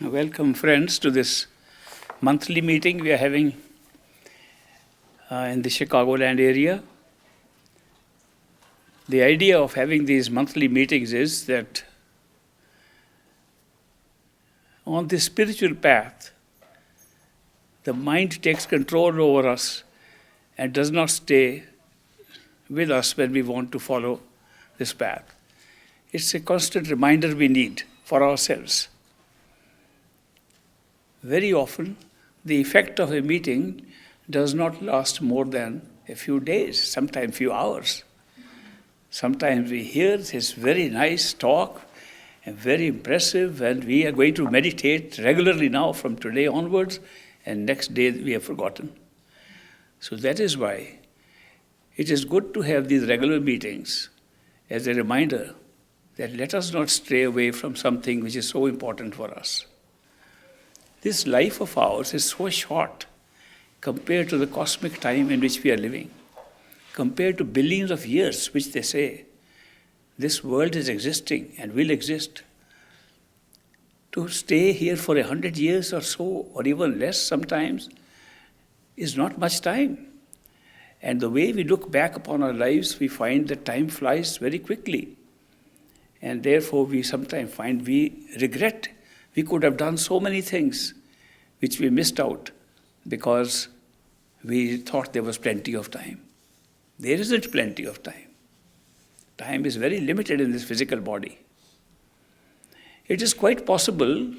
Welcome, friends, to this monthly meeting we are having in the Chicagoland area. The idea of having these monthly meetings is that on the spiritual path, the mind takes control over us and does not stay with us when we want to follow this path. It's a constant reminder we need for ourselves. Very often, the effect of a meeting does not last more than a few days, sometimes few hours. Sometimes we hear this very nice talk and very impressive, and we are going to meditate regularly now from today onwards, and next day we have forgotten. So that is why it is good to have these regular meetings as a reminder that let us not stray away from something which is so important for us. This life of ours is so short compared to the cosmic time in which we are living, compared to billions of years, which they say this world is existing and will exist. To stay here for 100 years or so, or even less sometimes, is not much time. And the way we look back upon our lives, we find that time flies very quickly. And therefore, we sometimes find we regret. We could have done so many things which we missed out because we thought there was plenty of time. There isn't plenty of time. Time is very limited in this physical body. It is quite possible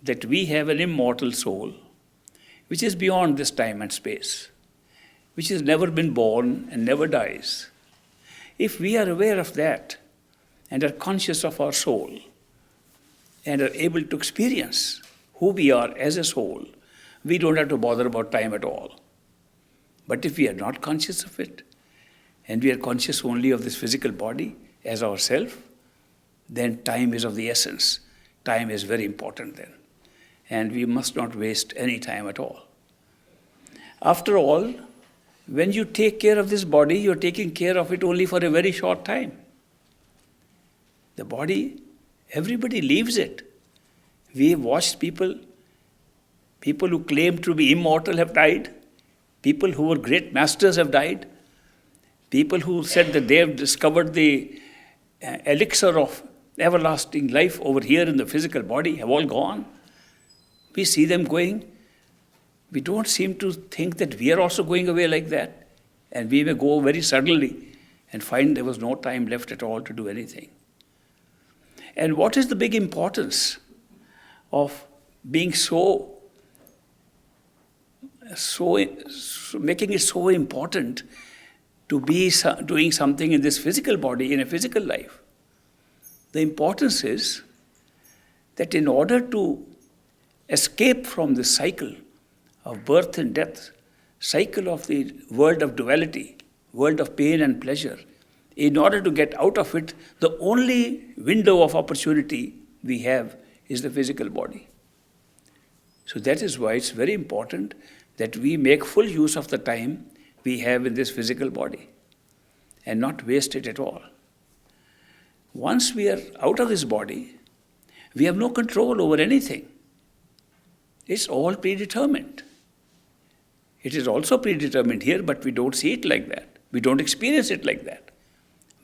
that we have an immortal soul which is beyond this time and space, which has never been born and never dies. If we are aware of that and are conscious of our soul and are able to experience who we are as a soul, we don't have to bother about time at all. But if we are not conscious of it, and we are conscious only of this physical body as ourself, then time is of the essence. Time is very important then. And we must not waste any time at all. After all, when you take care of this body, you're taking care of it only for a very short time. The body, everybody leaves it. We have watched people who claim to be immortal have died. People who were great masters have died. People who said that they have discovered the elixir of everlasting life over here in the physical body have all gone. We see them going. We don't seem to think that we are also going away like that. And we may go very suddenly and find there was no time left at all to do anything. And what is the big importance of being making it so important to be doing something in this physical body, in a physical life? The importance is that in order to escape from the cycle of birth and death, cycle of the world of duality, world of pain and pleasure, in order to get out of it, the only window of opportunity we have is the physical body. So that is why it's very important that we make full use of the time we have in this physical body and not waste it at all. Once we are out of this body, we have no control over anything. It's all predetermined. It is also predetermined here, but we don't see it like that. We don't experience it like that.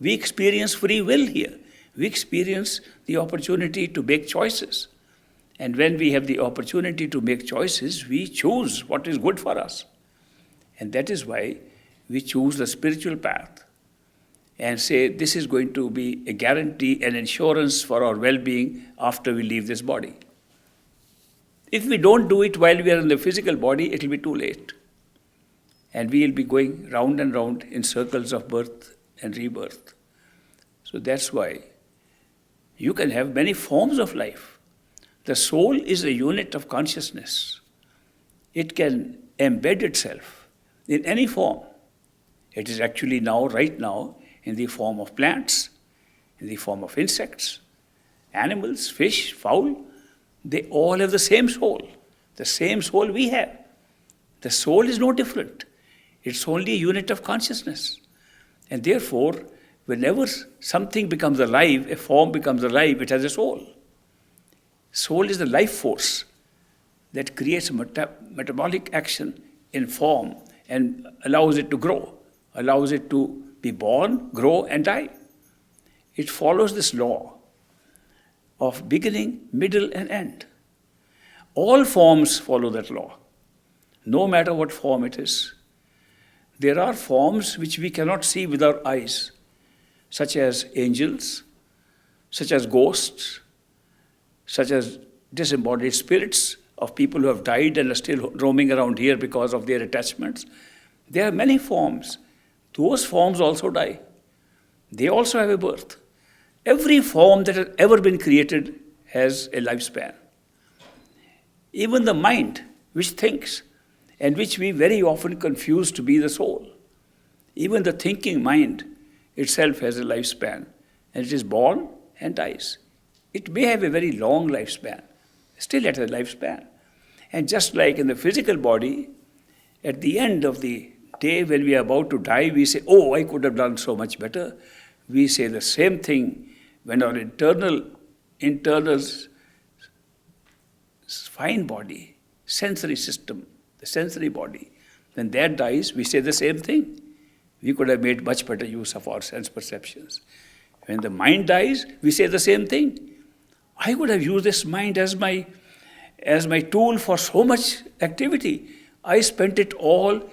We experience free will here. We experience the opportunity to make choices. And when we have the opportunity to make choices, we choose what is good for us. And that is why we choose the spiritual path and say this is going to be a guarantee and insurance for our well-being after we leave this body. If we don't do it while we are in the physical body, it will be too late. And we will be going round and round in circles of birth and rebirth. So that's why you can have many forms of life. The soul is a unit of consciousness. It can embed itself in any form. It is actually now, right now, in the form of plants, in the form of insects, animals, fish, fowl. They all have the same soul we have. The soul is no different. It's only a unit of consciousness. And therefore, whenever something becomes alive, a form becomes alive, it has a soul. Soul is the life force that creates metabolic action in form and allows it to grow, allows it to be born, grow, and die. It follows this law of beginning, middle, and end. All forms follow that law, no matter what form it is. There are forms which we cannot see with our eyes, such as angels, such as ghosts, such as disembodied spirits of people who have died and are still roaming around here because of their attachments. There are many forms. Those forms also die. They also have a birth. Every form that has ever been created has a lifespan. Even the mind, which thinks, and which we very often confuse to be the soul. Even the thinking mind itself has a lifespan, and it is born and dies. It may have a very long lifespan, still it has a lifespan. And just like in the physical body, at the end of the day when we are about to die, we say, oh, I could have done so much better. We say the same thing when our internal fine body, sensory system, the sensory body, when that dies, we say the same thing. We could have made much better use of our sense perceptions. When the mind dies, we say the same thing. I could have used this mind as my tool for so much activity. I spent it all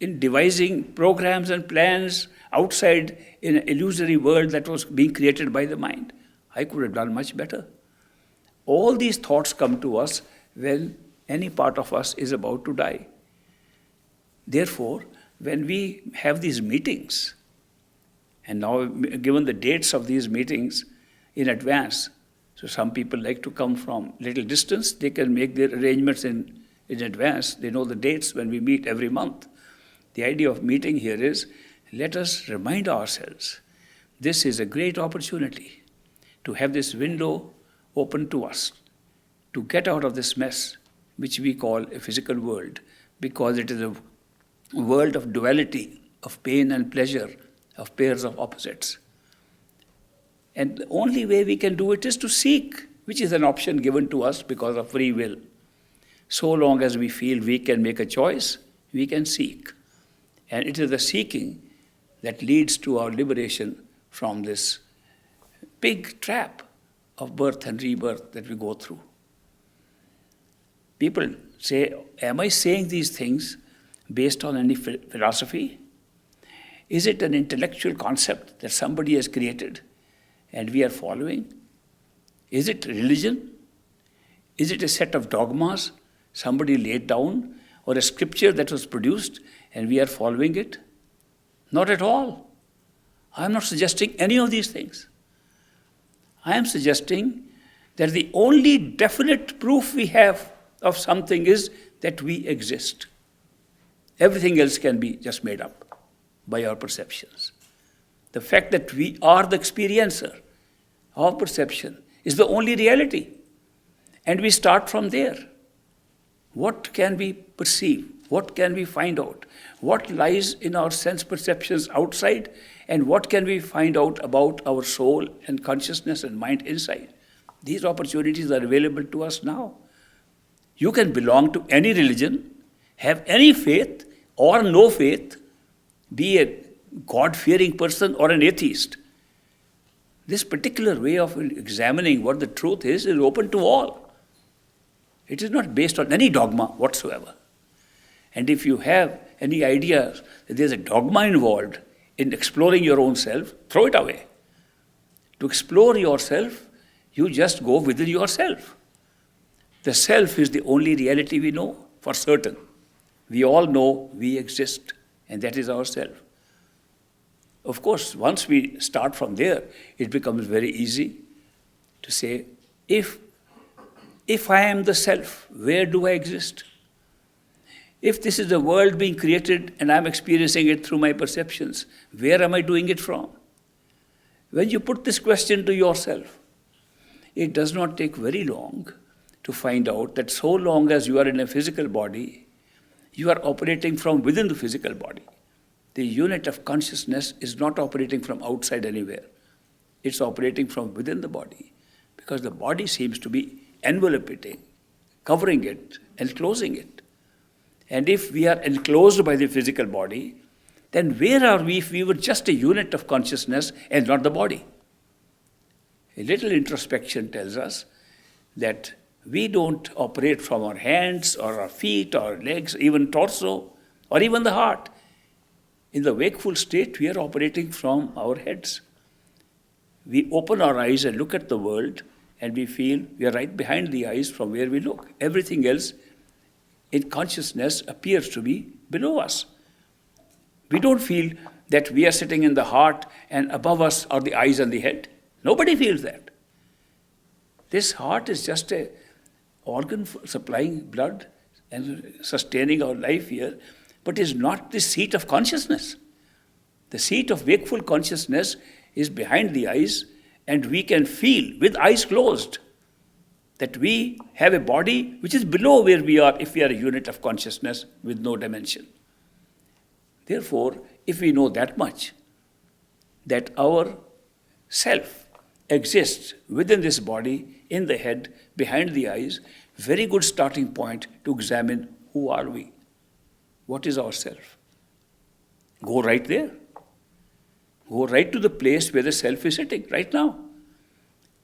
in devising programs and plans outside in an illusory world that was being created by the mind. I could have done much better. All these thoughts come to us when any part of us is about to die. Therefore, when we have these meetings, and now given the dates of these meetings in advance, so some people like to come from little distance, they can make their arrangements in advance. They know the dates when we meet every month. The idea of meeting here is, let us remind ourselves, this is a great opportunity to have this window open to us, to get out of this mess, which we call a physical world, because it is a world of duality, of pain and pleasure, of pairs of opposites. And the only way we can do it is to seek, which is an option given to us because of free will. So long as we feel we can make a choice, we can seek. And it is the seeking that leads to our liberation from this big trap of birth and rebirth that we go through. People say, am I saying these things based on any philosophy? Is it an intellectual concept that somebody has created and we are following? Is it religion? Is it a set of dogmas somebody laid down, or a scripture that was produced and we are following it? Not at all. I am not suggesting any of these things. I am suggesting that the only definite proof we have of something is that we exist. Everything else can be just made up by our perceptions. The fact that we are the experiencer, our perception, is the only reality. And we start from there. What can we perceive? What can we find out? What lies in our sense perceptions outside? And what can we find out about our soul and consciousness and mind inside? These opportunities are available to us now. You can belong to any religion, have any faith or no faith, be a God-fearing person or an atheist. This particular way of examining what the truth is open to all. It is not based on any dogma whatsoever. And if you have any idea that there's a dogma involved in exploring your own self, throw it away. To explore yourself, you just go within yourself. The self is the only reality we know for certain. We all know we exist, and that is our self. Of course, once we start from there, it becomes very easy to say, if I am the self, where do I exist? If this is the world being created and I'm experiencing it through my perceptions, where am I doing it from? When you put this question to yourself, it does not take very long to find out that so long as you are in a physical body, you are operating from within the physical body. The unit of consciousness is not operating from outside anywhere. It's operating from within the body, because the body seems to be enveloping, covering it, and closing it. And if we are enclosed by the physical body, then where are we if we were just a unit of consciousness and not the body? A little introspection tells us that we don't operate from our hands or our feet or legs, even torso, or even the heart. In the wakeful state, we are operating from our heads. We open our eyes and look at the world, and we feel we are right behind the eyes from where we look. Everything else in consciousness appears to be below us. We don't feel that we are sitting in the heart and above us are the eyes and the head. Nobody feels that. This heart is just an organ supplying blood and sustaining our life here, but is not the seat of consciousness. The seat of wakeful consciousness is behind the eyes, and we can feel with eyes closed that we have a body which is below where we are if we are a unit of consciousness with no dimension. Therefore, if we know that much, that our self exists within this body, in the head, behind the eyes, very good starting point to examine who are we? What is our self? Go right there. Go right to the place where the self is sitting, right now.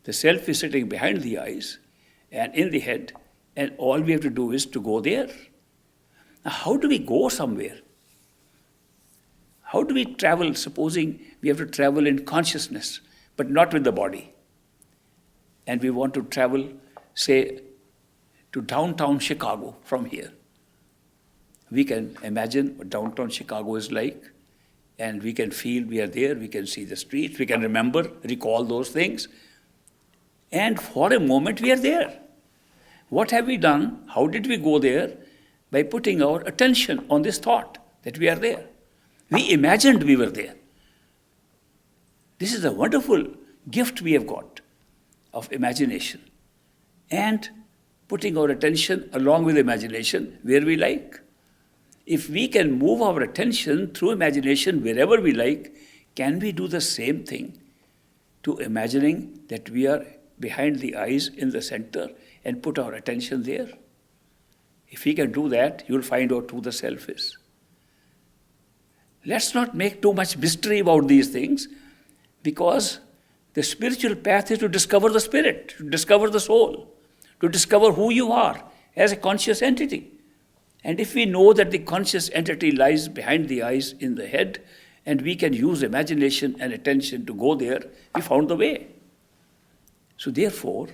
The self is sitting behind the eyes and in the head, and all we have to do is to go there. Now, how do we go somewhere? How do we travel, supposing we have to travel in consciousness, but not with the body? And we want to travel, say, to downtown Chicago from here. We can imagine what downtown Chicago is like, and we can feel we are there, we can see the streets, we can remember, recall those things. And for a moment we are there. What have we done? How did we go there? By putting our attention on this thought that we are there. We imagined we were there. This is a wonderful gift we have got of imagination. And putting our attention along with imagination where we like. If we can move our attention through imagination wherever we like, can we do the same thing to imagining that we are behind the eyes in the center and put our attention there? If we can do that, you'll find out who the self is. Let's not make too much mystery about these things, because the spiritual path is to discover the spirit, to discover the soul, to discover who you are as a conscious entity. And if we know that the conscious entity lies behind the eyes in the head, and we can use imagination and attention to go there, we found the way. So therefore,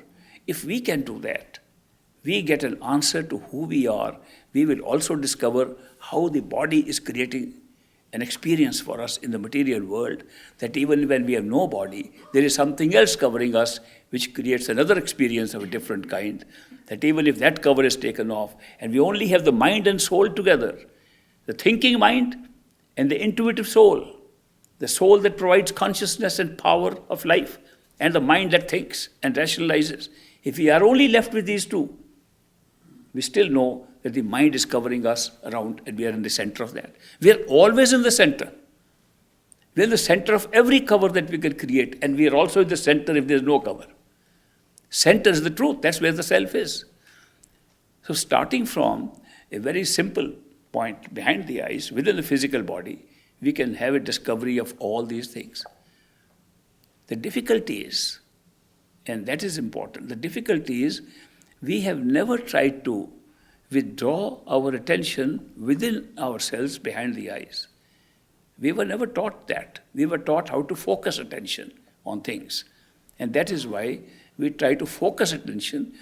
if we can do that, we get an answer to who we are. We will also discover how the body is creating an experience for us in the material world, that even when we have no body, there is something else covering us which creates another experience of a different kind, that even if that cover is taken off and we only have the mind and soul together, the thinking mind and the intuitive soul, the soul that provides consciousness and power of life, and the mind that thinks and rationalizes, if we are only left with these two, we still know that the mind is covering us around and we are in the center of that. We are always in the center. We are in the center of every cover that we can create, and we are also in the center if there is no cover. Center is the truth. That's where the self is. So starting from a very simple point behind the eyes, within the physical body, we can have a discovery of all these things. The difficulty is, and that is important, the difficulty is we have never tried to withdraw our attention within ourselves behind the eyes. We were never taught that. We were taught how to focus attention on things. And that is why we try to focus attention.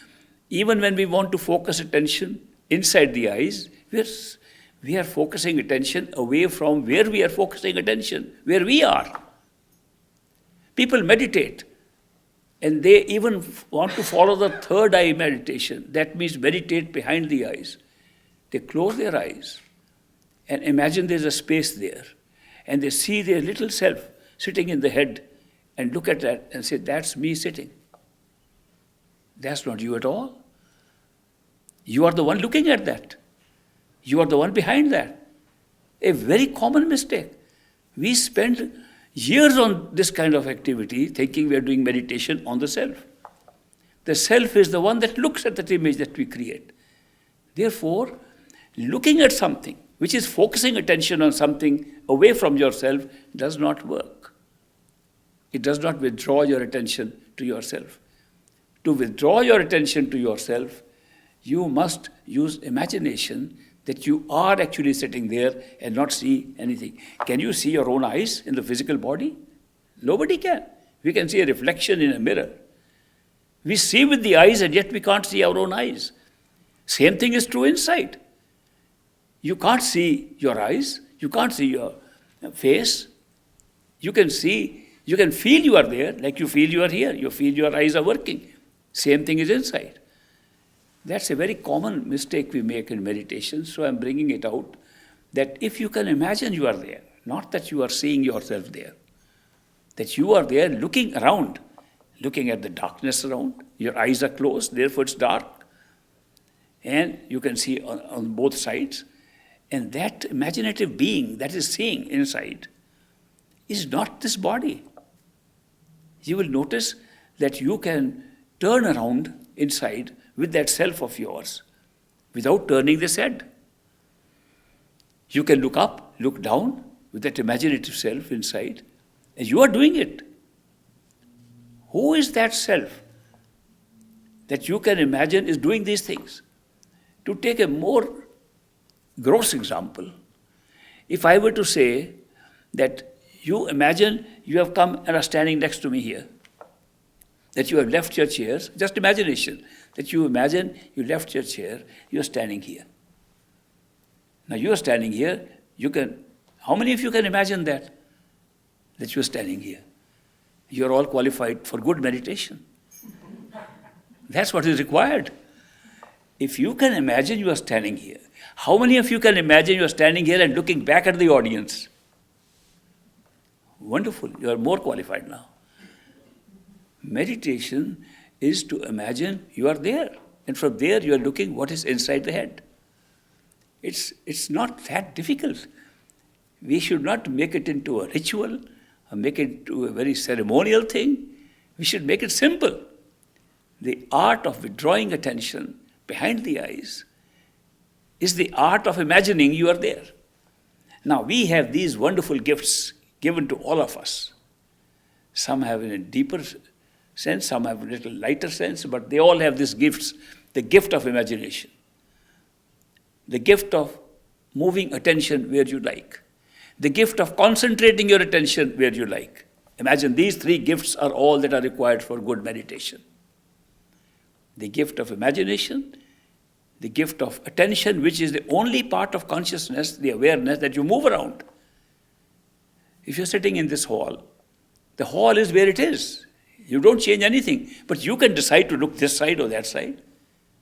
Even when we want to focus attention inside the eyes, we are focusing attention away from where we are focusing attention, where we are. People meditate, and they even want to follow the third eye meditation. That means meditate behind the eyes. They close their eyes and imagine there's a space there. And they see their little self sitting in the head and look at that and say, that's me sitting. That's not you at all. You are the one looking at that. You are the one behind that. A very common mistake. We spend years on this kind of activity thinking we are doing meditation on the self. The self is the one that looks at that image that we create. Therefore, looking at something, which is focusing attention on something away from yourself, does not work. It does not withdraw your attention to yourself. To withdraw your attention to yourself, you must use imagination that you are actually sitting there and not see anything. Can you see your own eyes in the physical body? Nobody can. We can see a reflection in a mirror. We see with the eyes and yet we can't see our own eyes. Same thing is true inside. You can't see your eyes. You can't see your face. You can feel you are there, like you feel you are here. You feel your eyes are working. Same thing is inside. That's a very common mistake we make in meditation, so I'm bringing it out, that if you can imagine you are there, not that you are seeing yourself there, that you are there looking around, looking at the darkness around, your eyes are closed, therefore it's dark, and you can see on both sides, and that imaginative being that is seeing inside is not this body. You will notice that you can turn around inside with that self of yours without turning this head. You can look up, look down with that imaginative self inside, and you are doing it. Who is that self that you can imagine is doing these things? To take a more gross example, if I were to say that you imagine you have come and are standing next to me here, that you have left your chairs, just imagination, that you imagine you left your chair, you are standing here. Now you are standing here, how many of you can imagine that you are standing here? You are all qualified for good meditation. That's what is required. If you can imagine you are standing here, how many of you can imagine you are standing here and looking back at the audience? Wonderful, you are more qualified now. Meditation is to imagine you are there, and from there you are looking what is inside the head. It's not that difficult. We should not make it into a ritual or make it into a very ceremonial thing. We should make it simple. The art of withdrawing attention behind the eyes is the art of imagining you are there. Now we have these wonderful gifts given to all of us. Some have in a deeper sense, some have a little lighter sense, but they all have these gifts, the gift of imagination, the gift of moving attention where you like, the gift of concentrating your attention where you like. Imagine these three gifts are all that are required for good meditation. The gift of imagination, the gift of attention, which is the only part of consciousness, the awareness that you move around. If you're sitting in this hall, the hall is where it is. You don't change anything, but you can decide to look this side or that side.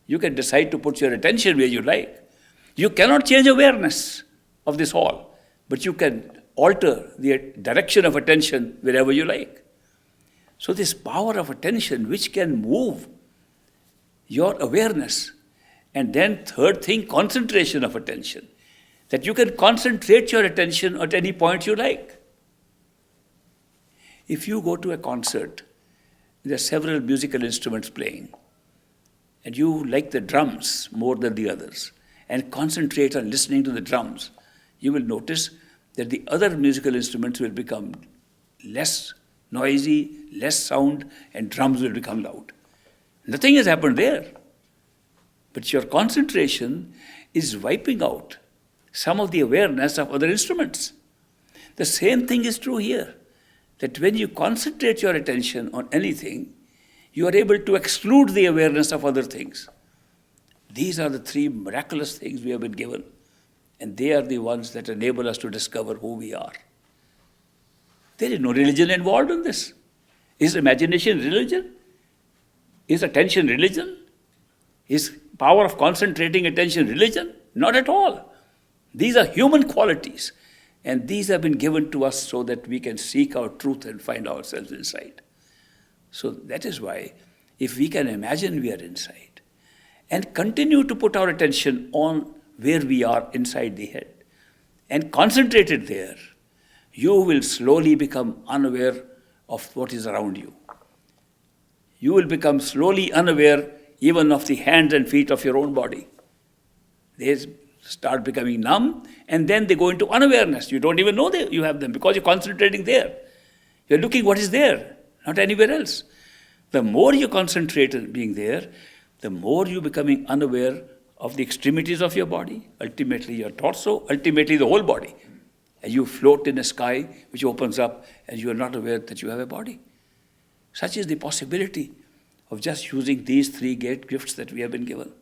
You can decide to put your attention where you like. You cannot change awareness of this hall, but you can alter the direction of attention wherever you like. So this power of attention which can move your awareness, and then third thing, concentration of attention, that you can concentrate your attention at any point you like. If you go to a concert, there are several musical instruments playing, and you like the drums more than the others, and concentrate on listening to the drums, you will notice that the other musical instruments will become less noisy, less sound, and drums will become loud. Nothing has happened there. But your concentration is wiping out some of the awareness of other instruments. The same thing is true here, that when you concentrate your attention on anything, you are able to exclude the awareness of other things. These are the three miraculous things we have been given, and they are the ones that enable us to discover who we are. There is no religion involved in this. Is imagination religion? Is attention religion? Is power of concentrating attention religion? Not at all. These are human qualities, and these have been given to us so that we can seek out truth and find ourselves inside. So that is why, if we can imagine we are inside and continue to put our attention on where we are inside the head and concentrate it there, you will slowly become unaware of what is around you. you will become slowly unaware even of the hands and feet of your own body. They start becoming numb, and then they go into unawareness. You don't even know that you have them because you're concentrating there. You're looking what is there, not anywhere else. The more you concentrate on being there, the more you're becoming unaware of the extremities of your body, ultimately your torso, ultimately the whole body. And you float in a sky which opens up and you are not aware that you have a body. Such is the possibility of just using these three great gifts that we have been given.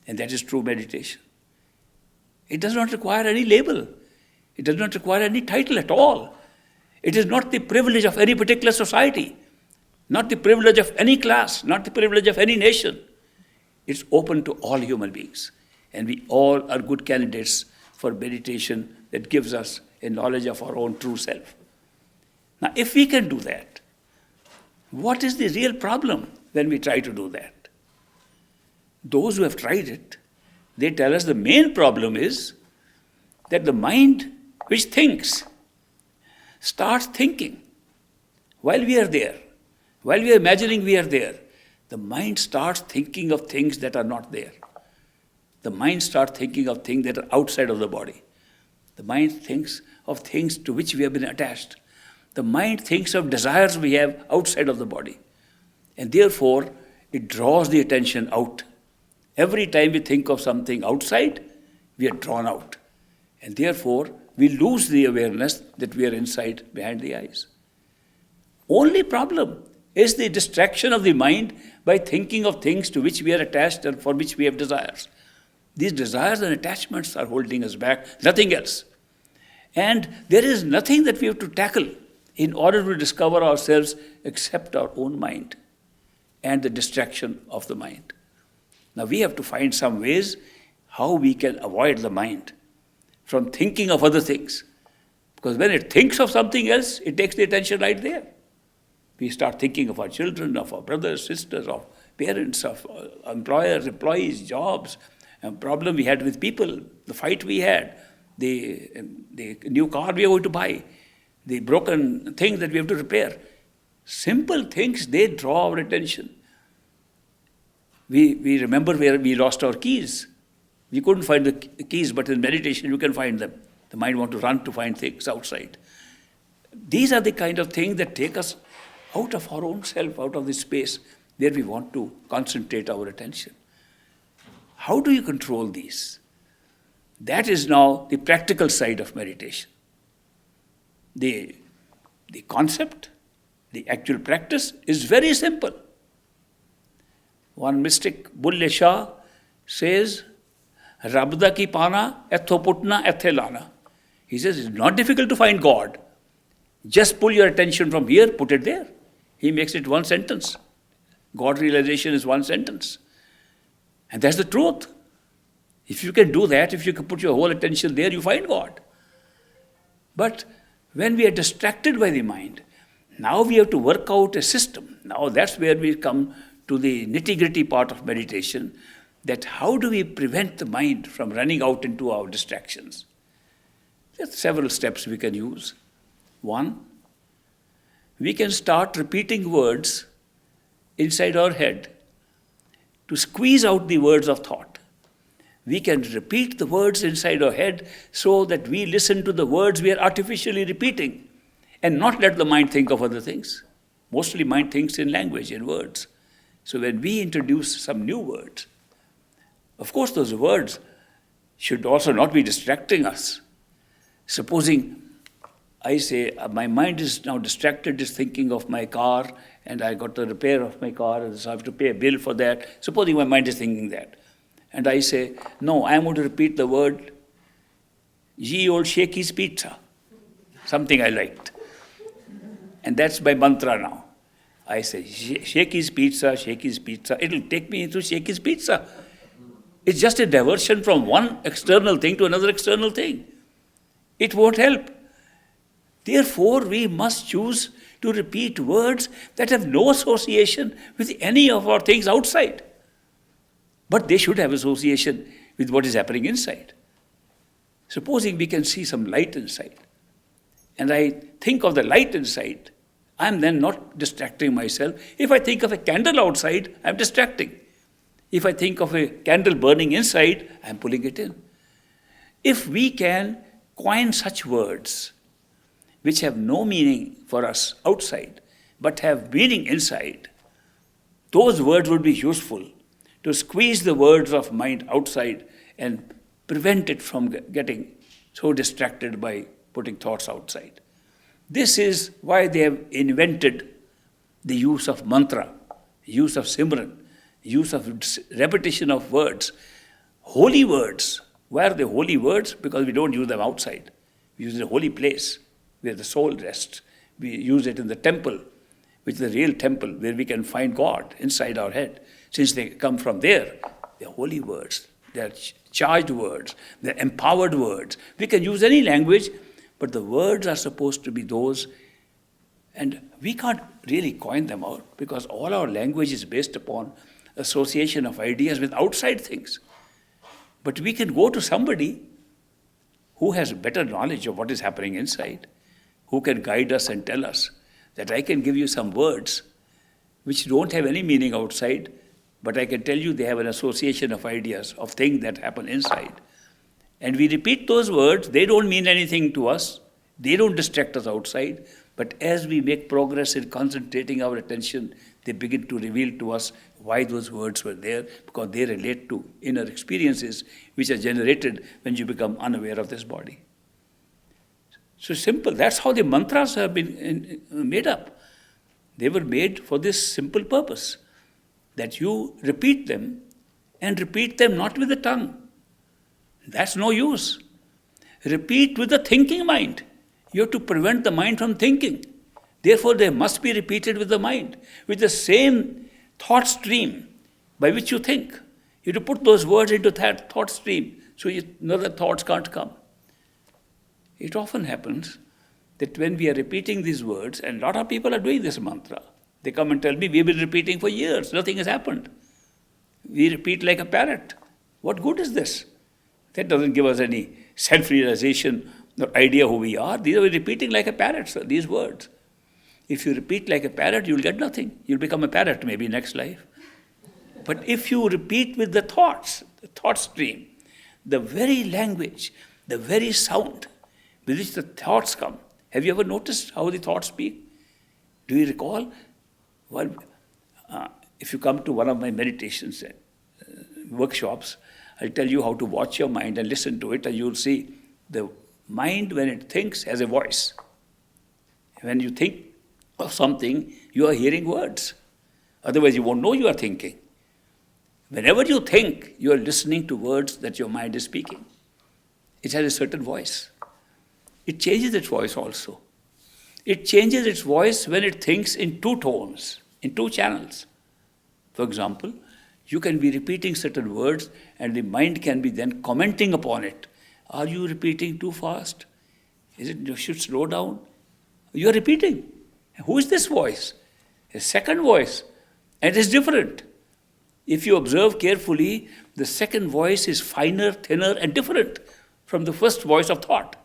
And that is true meditation. It does not require any label. It does not require any title at all. It is not the privilege of any particular society, not the privilege of any class, not the privilege of any nation. It's open to all human beings. And we all are good candidates for meditation that gives us a knowledge of our own true self. Now, if we can do that, what is the real problem when we try to do that? Those who have tried it, they tell us the main problem is that the mind which thinks starts thinking while we are there, while we are imagining we are there. The mind starts thinking of things that are not there. The mind starts thinking of things that are outside of the body. The mind thinks of things to which we have been attached. The mind thinks of desires we have outside of the body. And therefore, it draws the attention out. Every time we think of something outside, we are drawn out. And therefore, we lose the awareness that we are inside, behind the eyes. Only problem is the distraction of the mind by thinking of things to which we are attached and for which we have desires. These desires and attachments are holding us back, nothing else. And there is nothing that we have to tackle in order to discover ourselves except our own mind and the distraction of the mind. Now we have to find some ways how we can avoid the mind from thinking of other things. Because when it thinks of something else, it takes the attention right there. We start thinking of our children, of our brothers, sisters, of parents, of employers, employees, jobs, a problem we had with people, the fight we had, the new car we are going to buy, the broken thing that we have to repair. Simple things, they draw our attention. We remember where we lost our keys. We couldn't find the keys, but in meditation you can find them. The mind wants to run to find things outside. These are the kind of things that take us out of our own self, out of this space where we want to concentrate our attention. How do you control these? That is now the practical side of meditation. The concept, the actual practice is very simple. One mystic, Bulle Shah, says, Rabda ki pana, etho putna, ethe lana. He says, it's not difficult to find God. Just pull your attention from here, put it there. He makes it one sentence. God realization is one sentence. And that's the truth. If you can do that, if you can put your whole attention there, you find God. But when we are distracted by the mind, now we have to work out a system. Now that's where we come to the nitty-gritty part of meditation, that how do we prevent the mind from running out into our distractions? There are several steps we can use. One, we can start repeating words inside our head to squeeze out the words of thought. We can repeat the words inside our head so that we listen to the words we are artificially repeating and not let the mind think of other things. Mostly mind thinks in language, in words. So when we introduce some new words, of course those words should also not be distracting us. Supposing I say, my mind is now distracted, is thinking of my car, and I got the repair of my car, and so I have to pay a bill for that. Supposing my mind is thinking that. And I say, no, I am going to repeat the word, ye old Shakey's pizza. Something I liked. And that's my mantra now. I say, Shakey's pizza, Shakey's pizza. It will take me into Shakey's pizza. It's just a diversion from one external thing to another external thing. It won't help. Therefore, we must choose to repeat words that have no association with any of our things outside. But they should have association with what is happening inside. Supposing we can see some light inside, and I think of the light inside, I'm then not distracting myself. If I think of a candle outside, I'm distracting. If I think of a candle burning inside, I'm pulling it in. If we can coin such words which have no meaning for us outside, but have meaning inside, those words would be useful to squeeze the words of mind outside and prevent it from getting so distracted by putting thoughts outside. This is why they have invented the use of mantra, use of simran, use of repetition of words. Holy words. Why are they holy words? Because we don't use them outside. We use it in a holy place where the soul rests. We use it in the temple, which is the real temple where we can find God inside our head. Since they come from there, they're holy words. They're charged words. They're empowered words. We can use any language, but the words are supposed to be those, and we can't really coin them out because all our language is based upon association of ideas with outside things. But we can go to somebody who has better knowledge of what is happening inside, who can guide us and tell us that I can give you some words which don't have any meaning outside, but I can tell you they have an association of ideas, of things that happen inside. And we repeat those words, they don't mean anything to us, they don't distract us outside, but as we make progress in concentrating our attention, they begin to reveal to us why those words were there, because they relate to inner experiences which are generated when you become unaware of this body. So simple, that's how the mantras have been made up. They were made for this simple purpose, that you repeat them and repeat them not with the tongue. That's no use. Repeat with the thinking mind. You have to prevent the mind from thinking. Therefore, they must be repeated with the mind, with the same thought stream by which you think. You have to put those words into that thought stream so you know that thoughts can't come. It often happens that when we are repeating these words, and a lot of people are doing this mantra, they come and tell me, we've been repeating for years, nothing has happened. We repeat like a parrot. What good is this? That doesn't give us any self-realization or idea who we are. These are repeating like a parrot, sir, these words. If you repeat like a parrot, you'll get nothing. You'll become a parrot maybe next life. But if you repeat with the thoughts, the thought stream, the very language, the very sound with which the thoughts come. Have you ever noticed how the thoughts speak? Do you recall? Well, if you come to one of my meditations, workshops, I'll tell you how to watch your mind and listen to it, and you'll see the mind, when it thinks, has a voice. When you think of something, you are hearing words. Otherwise, you won't know you are thinking. Whenever you think, you are listening to words that your mind is speaking. It has a certain voice. It changes its voice also. It changes its voice when it thinks in two tones, in two channels. For example, you can be repeating certain words and the mind can be then commenting upon it. Are you repeating too fast? Is it you should slow down? You are repeating. Who is this voice? A second voice. And it is different. If you observe carefully, the second voice is finer, thinner, and different from the first voice of thought.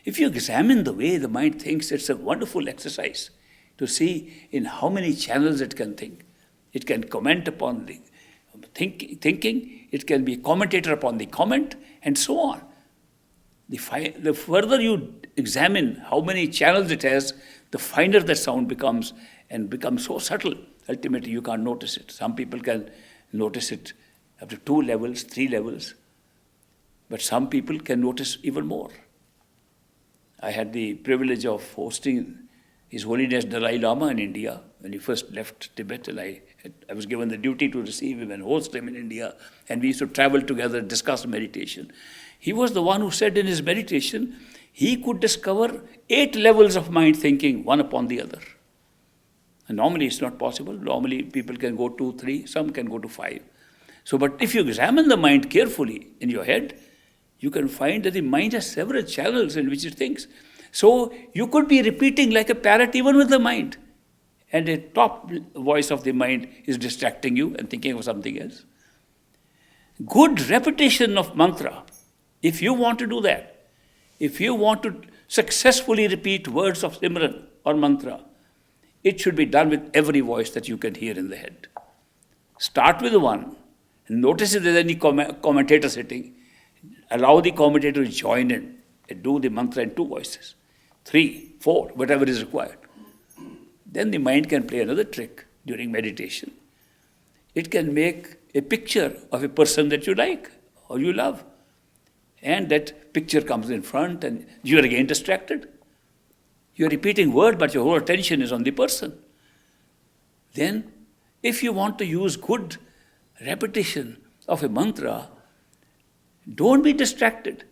If you examine the way the mind thinks, it's a wonderful exercise to see in how many channels it can think. It can comment upon the thinking, it can be a commentator upon the comment, and so on. The further you examine how many channels it has, the finer the sound becomes and becomes so subtle. Ultimately, you can't notice it. Some people can notice it up to 2 levels, 3 levels, but some people can notice even more. I had the privilege of hosting His Holiness Dalai Lama in India when he first left Tibet, and I was given the duty to receive him and host him in India, and we used to travel together, discuss meditation. He was the one who said in his meditation, he could discover 8 levels of mind thinking, one upon the other. And normally it's not possible. Normally people can go 2, 3, some can go to 5. So, but if you examine the mind carefully in your head, you can find that the mind has several channels in which it thinks. So you could be repeating like a parrot even with the mind. And a top voice of the mind is distracting you and thinking of something else. Good repetition of mantra, if you want to do that, if you want to successfully repeat words of Simran or mantra, it should be done with every voice that you can hear in the head. Start with one. Notice if there's any commentator sitting. Allow the commentator to join in and do the mantra in two voices. 3, 4, whatever is required. Then the mind can play another trick during meditation. It can make a picture of a person that you like or you love. And that picture comes in front and you are again distracted. You are repeating word, but your whole attention is on the person. Then, if you want to use good repetition of a mantra, don't be distracted.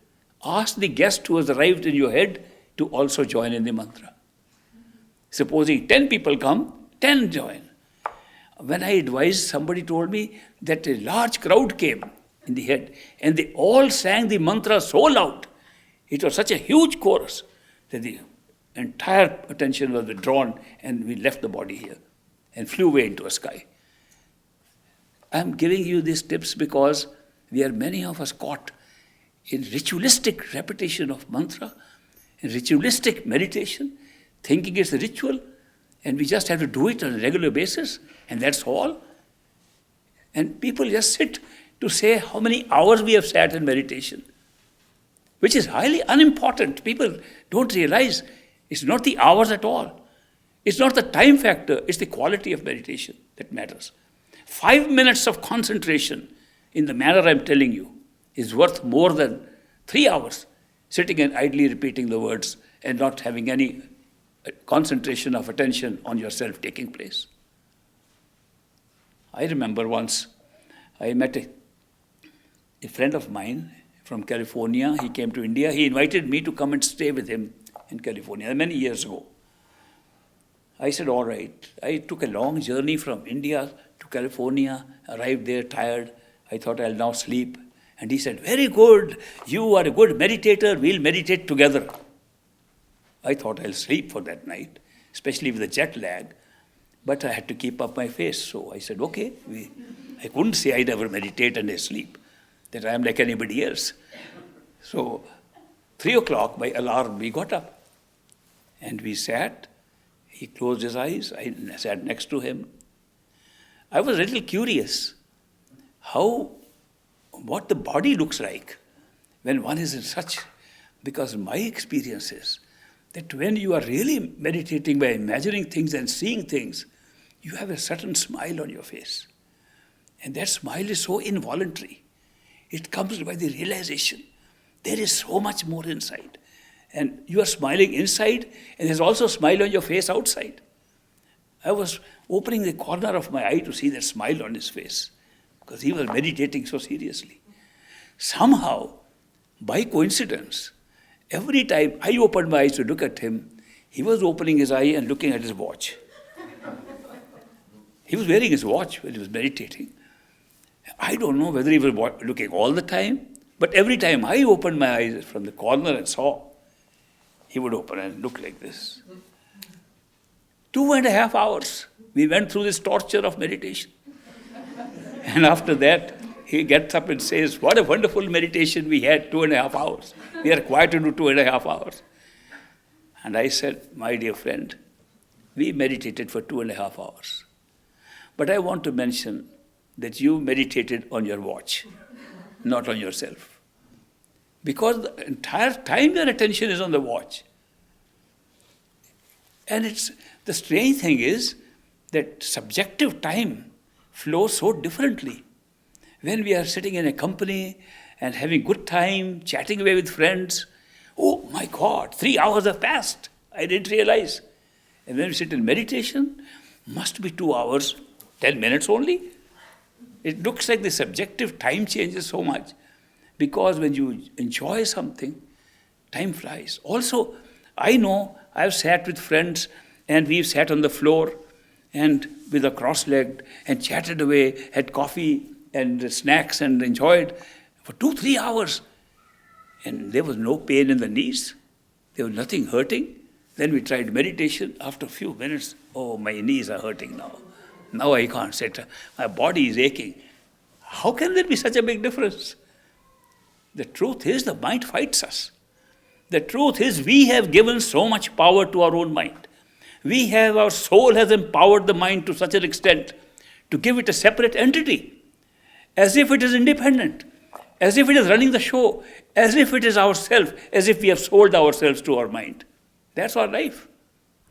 Ask the guest who has arrived in your head to also join in the mantra. Supposing 10 people come, 10 join. When I advised, somebody told me that a large crowd came in the head and they all sang the mantra so loud. It was such a huge chorus that the entire attention was withdrawn and we left the body here and flew away into a sky. I'm giving you these tips because we are many of us caught in ritualistic repetition of mantra, in ritualistic meditation, thinking it's a ritual and we just have to do it on a regular basis and that's all. And people just sit to say how many hours we have sat in meditation, which is highly unimportant. People don't realize it's not the hours at all. It's not the time factor, it's the quality of meditation that matters. 5 minutes of concentration in the manner I'm telling you is worth more than 3 hours sitting and idly repeating the words and not having any concentration of attention on yourself taking place. I remember once I met a friend of mine from California. He came to India. He invited me to come and stay with him in California many years ago. I said, all right. I took a long journey from India to California, arrived there tired. I thought I'll now sleep. And he said, very good. You are a good meditator. We'll meditate together. I thought I'll sleep for that night, especially with the jet lag. But I had to keep up my face. So I said, okay. I couldn't say I never meditate and I sleep, that I am like anybody else. So 3 o'clock by alarm, we got up. And we sat. He closed his eyes. I sat next to him. I was a little curious what the body looks like when one is in such, because my experience is that when you are really meditating by imagining things and seeing things, you have a certain smile on your face. And that smile is so involuntary. It comes by the realization there is so much more inside. And you are smiling inside, and there's also a smile on your face outside. I was opening the corner of my eye to see that smile on his face, because he was meditating so seriously. Somehow, by coincidence, every time I opened my eyes to look at him, he was opening his eye and looking at his watch. He was wearing his watch when he was meditating. I don't know whether he was looking all the time, but every time I opened my eyes from the corner and saw, he would open and look like this. 2.5 hours, we went through this torture of meditation. And after that, he gets up and says, what a wonderful meditation we had, 2.5 hours. We are required to do 2.5 hours. And I said, my dear friend, we meditated for 2.5 hours. But I want to mention that you meditated on your watch, not on yourself. Because the entire time your attention is on the watch. And the strange thing is that subjective time flows so differently. When we are sitting in a company and having good time, chatting away with friends, oh my God, 3 hours have passed. I didn't realize. And when we sit in meditation, must be 2 hours, 10 minutes only. It looks like the subjective time changes so much. Because when you enjoy something, time flies. Also, I know I've sat with friends and we've sat on the floor and with a cross-legged and chatted away, had coffee and snacks and enjoyed for 2-3 hours. And there was no pain in the knees. There was nothing hurting. Then we tried meditation. After a few minutes, oh, my knees are hurting now. Now I can't sit. My body is aching. How can there be such a big difference? The truth is the mind fights us. The truth is we have given so much power to our own mind. Our soul has empowered the mind to such an extent to give it a separate entity, as if it is independent, as if it is running the show, as if it is ourself, as if we have sold ourselves to our mind. That's our life.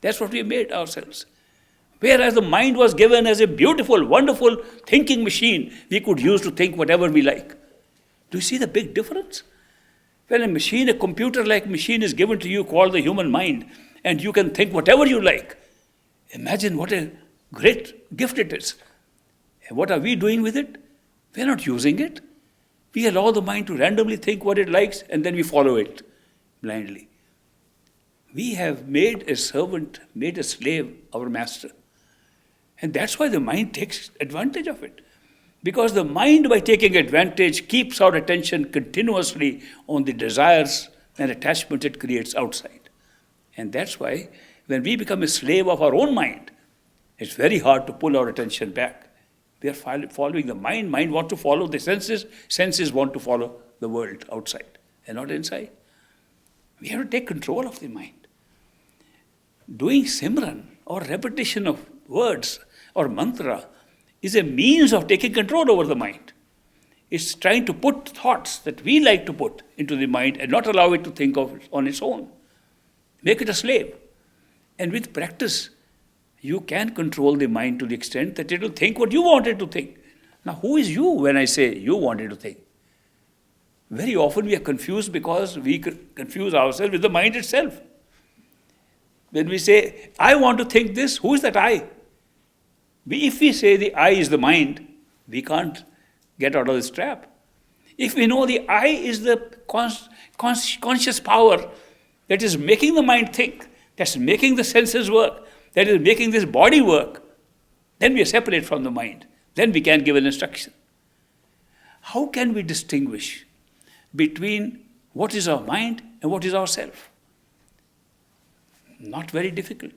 That's what we made ourselves. Whereas the mind was given as a beautiful, wonderful thinking machine we could use to think whatever we like. Do you see the big difference? When a computer-like machine is given to you called the human mind, and you can think whatever you like, imagine what a great gift it is. And what are we doing with it? We're not using it. We allow the mind to randomly think what it likes, and then we follow it blindly. We have made a servant, made a slave, our master. And that's why the mind takes advantage of it. Because the mind, by taking advantage, keeps our attention continuously on the desires and attachment it creates outside. And that's why when we become a slave of our own mind, it's very hard to pull our attention back. We are following the mind. Mind wants to follow the senses. Senses want to follow the world outside and not inside. We have to take control of the mind. Doing Simran or repetition of words or mantra is a means of taking control over the mind. It's trying to put thoughts that we like to put into the mind and not allow it to think of it on its own. Make it a slave. And with practice, you can control the mind to the extent that it will think what you want it to think. Now, who is you when I say you want it to think? Very often we are confused because we confuse ourselves with the mind itself. When we say, I want to think this, who is that I? If we say the I is the mind, we can't get out of this trap. If we know the I is the conscious power that is making the mind think, that's making the senses work, that is making this body work, then we are separate from the mind. Then we can give an instruction. How can we distinguish between what is our mind and what is ourself? Not very difficult.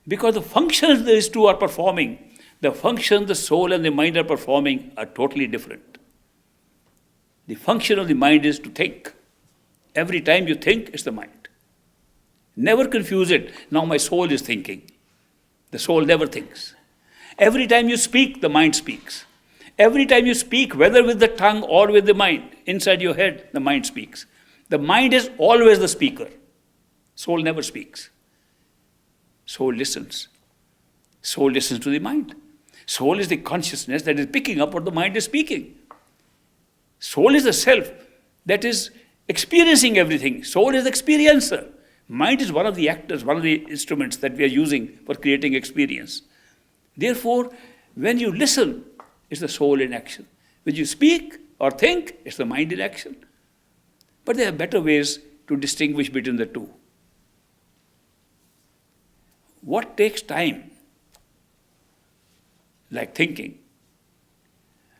Because the functions these two are performing, the function the soul and the mind are performing are totally different. The function of the mind is to think. Every time you think, it's the mind. Never confuse it. Now my soul is thinking. The soul never thinks. Every time you speak, the mind speaks. Every time you speak, whether with the tongue or with the mind, inside your head, the mind speaks. The mind is always the speaker. Soul never speaks. Soul listens. Soul listens to the mind. Soul is the consciousness that is picking up what the mind is speaking. Soul is the self that is experiencing everything. Soul is the experiencer. Mind is one of the actors, one of the instruments that we are using for creating experience. Therefore, when you listen, it's the soul in action. When you speak or think, it's the mind in action. But there are better ways to distinguish between the two. What takes time, like thinking,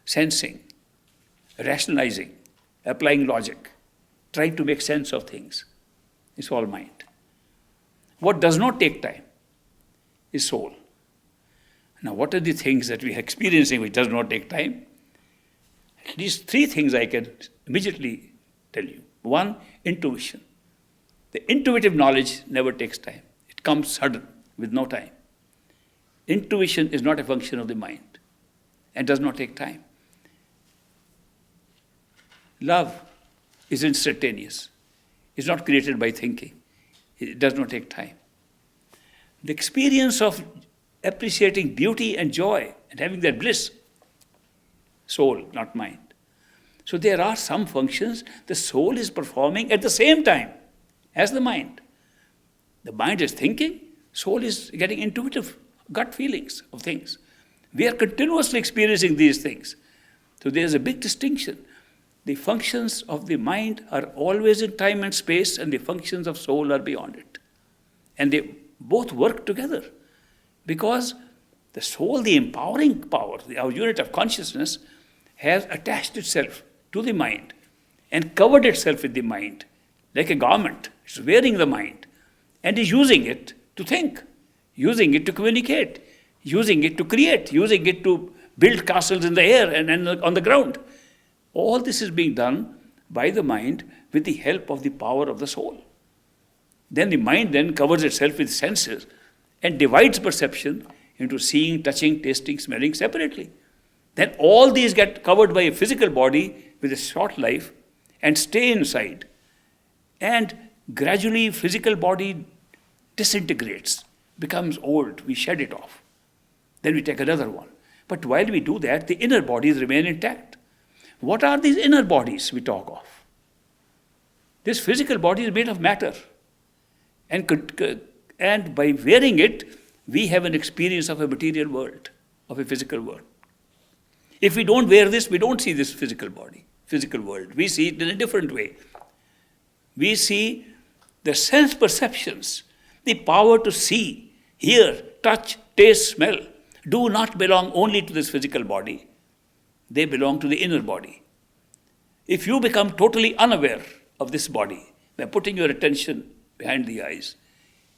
sensing, rationalizing, applying logic, trying to make sense of things, is all mind. What does not take time is soul. Now, what are the things that we are experiencing which does not take time? At least three things I can immediately tell you. One, intuition. The intuitive knowledge never takes time. It comes sudden, with no time. Intuition is not a function of the mind and does not take time. Love is instantaneous. It's not created by thinking. It does not take time. The experience of appreciating beauty and joy and having that bliss, soul, not mind. So there are some functions the soul is performing at the same time as the mind. The mind is thinking, soul is getting intuitive gut feelings of things. We are continuously experiencing these things. So there is a big distinction. The functions of the mind are always in time and space, and the functions of soul are beyond it. And they both work together. Because the soul, the empowering power, our unit of consciousness, has attached itself to the mind and covered itself with the mind like a garment. It's wearing the mind and is using it to think, using it to communicate, using it to create, using it to build castles in the air and on the ground. All this is being done by the mind with the help of the power of the soul. Then the mind then covers itself with senses and divides perception into seeing, touching, tasting, smelling separately. Then all these get covered by a physical body with a short life and stay inside. And gradually physical body disintegrates, becomes old, we shed it off. Then we take another one. But while we do that, the inner bodies remain intact. What are these inner bodies we talk of? This physical body is made of matter. And by wearing it, we have an experience of a material world, of a physical world. If we don't wear this, we don't see this physical body, physical world. We see it in a different way. We see the sense perceptions, the power to see, hear, touch, taste, smell, do not belong only to this physical body. They belong to the inner body. If you become totally unaware of this body by putting your attention behind the eyes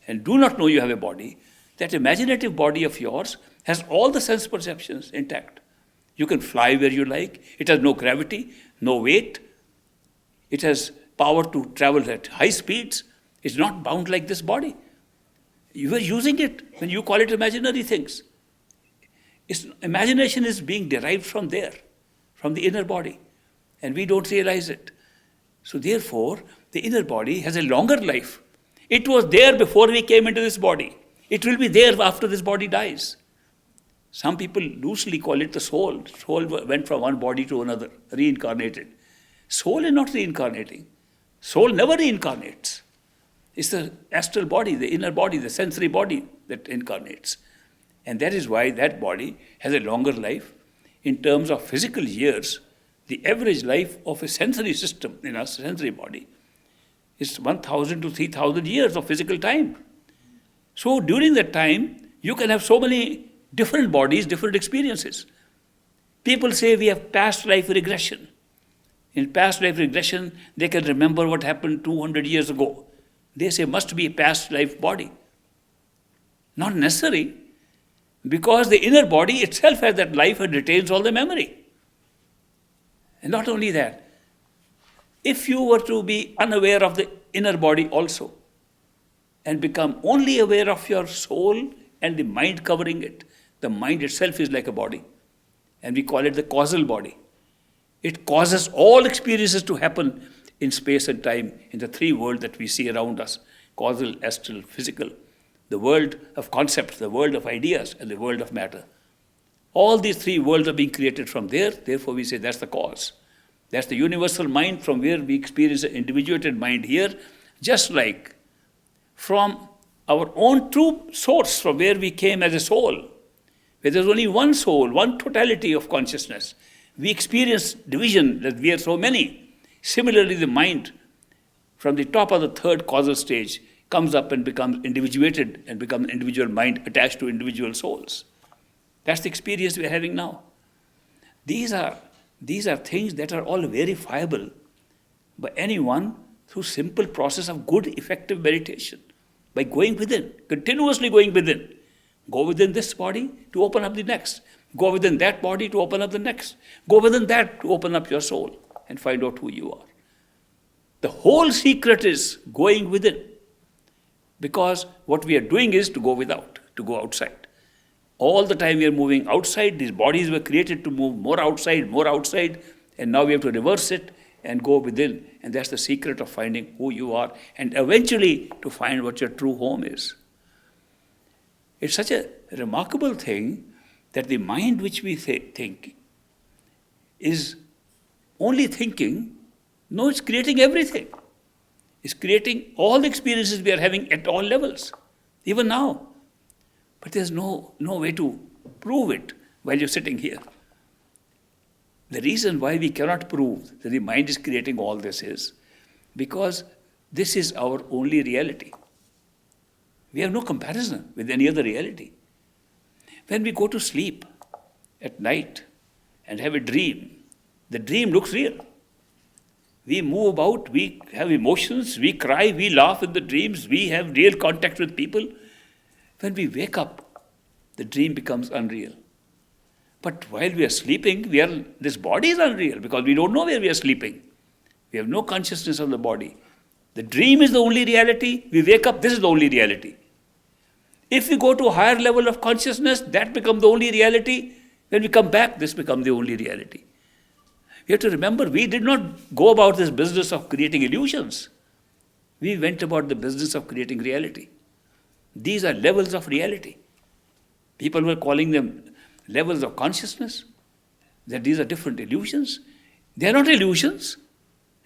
and do not know you have a body, that imaginative body of yours has all the sense perceptions intact. You can fly where you like. It has no gravity, no weight. It has power to travel at high speeds. It's not bound like this body. You are using it when you call it imaginary things. Imagination is being derived from there, from the inner body, and we don't realize it. So therefore, the inner body has a longer life. It was there before we came into this body. It will be there after this body dies. Some people loosely call it the soul. Soul went from one body to another, reincarnated. Soul is not reincarnating. Soul never reincarnates. It's the astral body, the inner body, the sensory body that incarnates. And that is why that body has a longer life. In terms of physical years, the average life of a sensory system in our sensory body is 1,000 to 3,000 years of physical time. So during that time, you can have so many different bodies, different experiences. People say we have past life regression. In past life regression, they can remember what happened 200 years ago. They say must be a past life body. Not necessary, because the inner body itself has that life and retains all the memory. And not only that, if you were to be unaware of the inner body also, and become only aware of your soul and the mind covering it, the mind itself is like a body, and we call it the causal body. It causes all experiences to happen in space and time, in the three worlds that we see around us, causal, astral, physical, the world of concepts, the world of ideas, and the world of matter. All these three worlds are being created from there, therefore we say that's the cause. That's the universal mind from where we experience the individuated mind here, just like from our own true source, from where we came as a soul, where there's only one soul, one totality of consciousness. We experience division, that we are so many. Similarly, the mind, from the top of the third causal stage, comes up and becomes individuated and becomes an individual mind attached to individual souls. That's the experience we are having now. These are things that are all verifiable by anyone through simple process of good, effective meditation, by going within, continuously going within. Go within this body to open up the next. Go within that body to open up the next. Go within that to open up your soul and find out who you are. The whole secret is going within. Because what we are doing is to go without, to go outside. All the time we are moving outside. These bodies were created to move more outside, and now we have to reverse it and go within. And that's the secret of finding who you are, and eventually to find what your true home is. It's such a remarkable thing that the mind which we think is only thinking. No, it's creating everything. It's creating all the experiences we are having at all levels, even now. But there's no way to prove it while you're sitting here. The reason why we cannot prove that the mind is creating all this is because this is our only reality. We have no comparison with any other reality. When we go to sleep at night and have a dream, the dream looks real. We move about, we have emotions, we cry, we laugh in the dreams, we have real contact with people. When we wake up, the dream becomes unreal. But while we are sleeping, this body is unreal because we don't know where we are sleeping. We have no consciousness of the body. The dream is the only reality. We wake up, this is the only reality. If we go to a higher level of consciousness, that becomes the only reality. When we come back, this becomes the only reality. We have to remember, we did not go about this business of creating illusions. We went about the business of creating reality. These are levels of reality. People were calling them levels of consciousness, that these are different illusions. They are not illusions.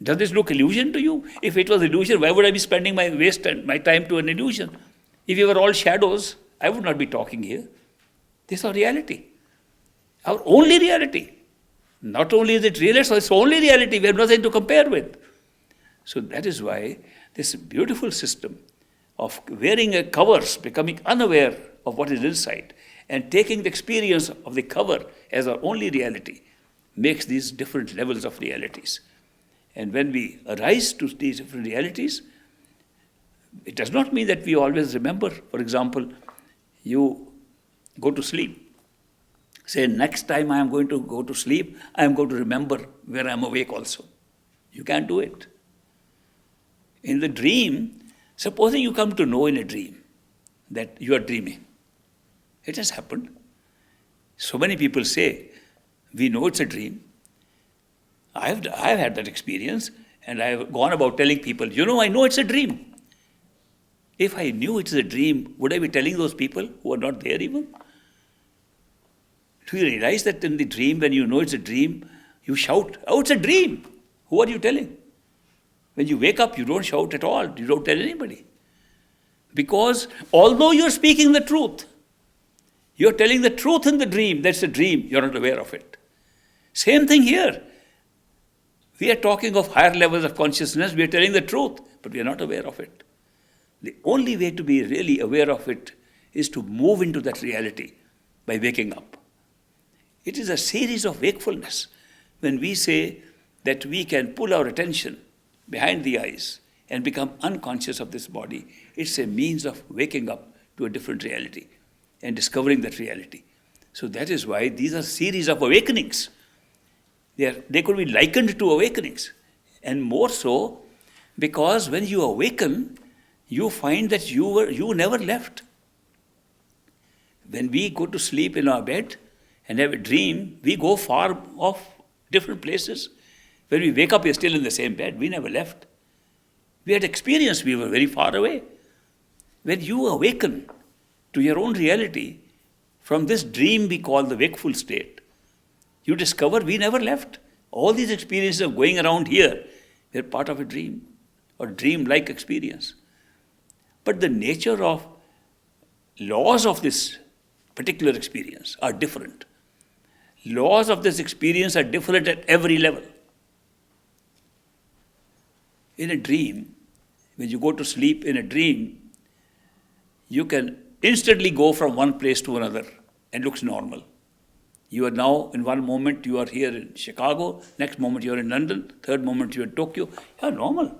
Does this look illusion to you? If it was illusion, why would I be spending my time to an illusion? If you were all shadows, I would not be talking here. This is our reality. Our only reality. Not only is it real, it's only reality. We have nothing to compare with. So that is why this beautiful system of wearing a covers, becoming unaware of what is inside, and taking the experience of the cover as our only reality, makes these different levels of realities. And when we arise to these different realities, it does not mean that we always remember. For example, you go to sleep. Say, next time I am going to go to sleep, I am going to remember where I am awake also. You can't do it. In the dream, supposing you come to know in a dream that you are dreaming. It has happened. So many people say, we know it's a dream. I've had that experience, and I've gone about telling people, I know it's a dream. If I knew it's a dream, would I be telling those people who are not there even? Do you realize that in the dream, when you know it's a dream, you shout, oh, it's a dream. Who are you telling? When you wake up, you don't shout at all. You don't tell anybody. Because although you're speaking the truth, you're telling the truth in the dream. That's a dream. You're not aware of it. Same thing here. We are talking of higher levels of consciousness. We are telling the truth, but we are not aware of it. The only way to be really aware of it is to move into that reality by waking up. It is a series of wakefulness. When we say that we can pull our attention behind the eyes and become unconscious of this body, it's a means of waking up to a different reality and discovering that reality. So that is why these are series of awakenings. They could be likened to awakenings. And more so, because when you awaken, you find that you never left. When we go to sleep in our bed and have a dream, we go far off different places. When we wake up, we are still in the same bed. We never left. We had experience, we were very far away. When you awaken to your own reality, from this dream we call the wakeful state, you discover we never left. All these experiences of going around here, they're part of a dream or dream-like experience. But the nature of laws of this particular experience are different. Laws of this experience are different at every level. In a dream, when you go to sleep in a dream, you can instantly go from one place to another and looks normal. You are now, in one moment, you are here in Chicago, next moment you are in London, third moment you are in Tokyo. You are normal.